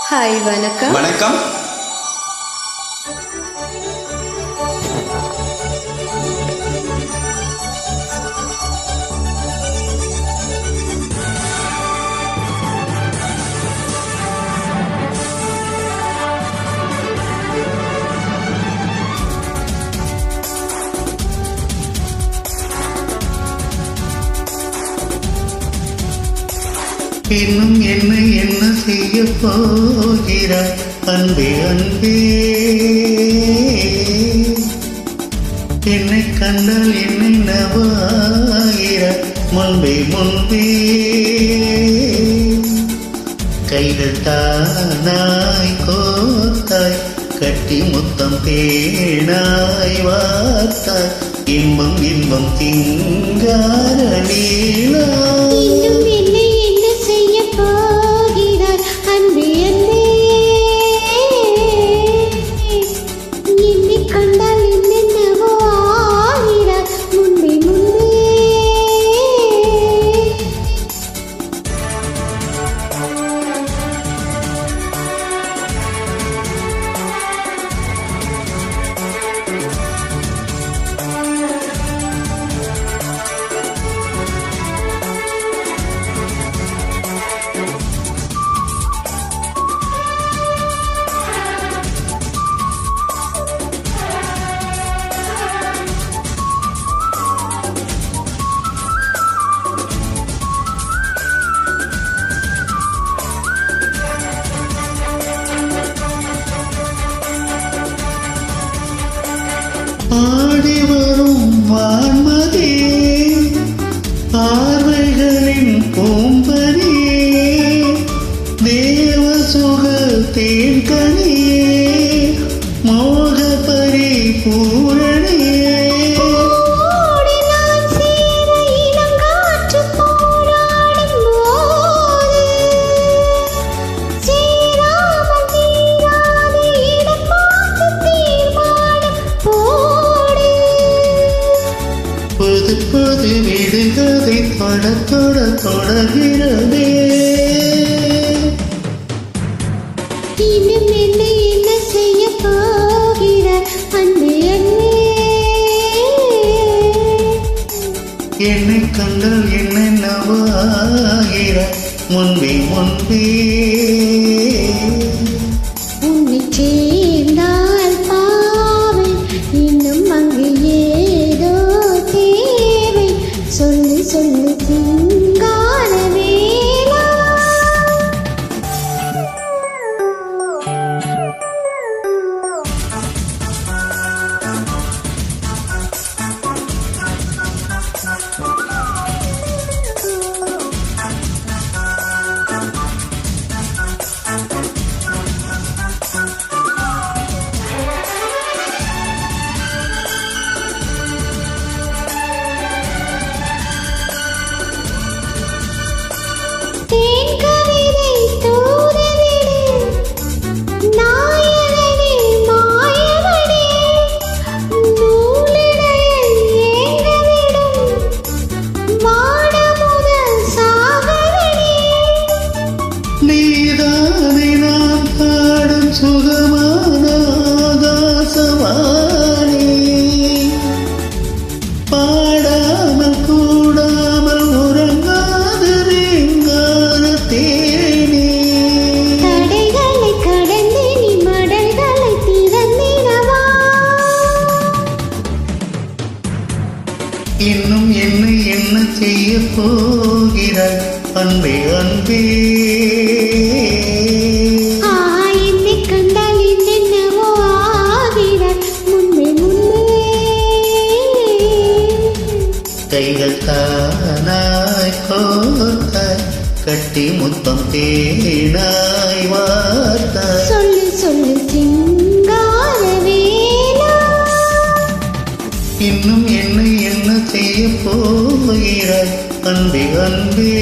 Hi, வணக்கம். வணக்கம். இன்னும் என்ன செய்ய போகிறாய் அன்பே அன்பே, என்னை கண்டால் என்னை நவாகிறாய் முன்பே முன்பே. கைகள் தானாய் கோத்தாய், கட்டி முத்தம் தேனாய் வார்த்தாய், இன்பம் இன்பம் திங்கார நீளா. ஆடி வரும் வான்மதி, பார்வைகளின் பூம்பரியே, தேவ சுக தேன்கனியே, மோக பரிபூரணியே. புது விடுகதை தொடர்கிறதே. இன்னும் என்ன செய்ய போகிறார் அன்பே அன்பே, என்னை கண்டால் என்னை நவாகிறாய் முன்பே முன்பே. உன்னை சேர்ந்தால் பாவை, இன்னும் அங்கு ஏதோ தேவை, சொல்லு சொல்லு சிங்கார வேளா. நீதானே நான் பாடும் சுகமான ஆகாசவாணி, பாடாமல் கூடாமல் உறங்காது ரீங்கார தேனி. தடைகளை கடந்து நீ மடல்களை திறந்திடவா. இன்னும் என்ன செய்ய போகிறாய் அன்பே அன்பே. என்னை கண்டால் என்னென்னவோ ஆகிறார் முன்பே முன்பே. கைகள் தானாய் கோத்தாய், கட்டி முத்தம் தேனாய் வார்த்தாய், சொல்லு சொல்லு சிங்கார வேளா. இன்னும் என்ன செய்ய போகிறாய் அன்பே அன்பே.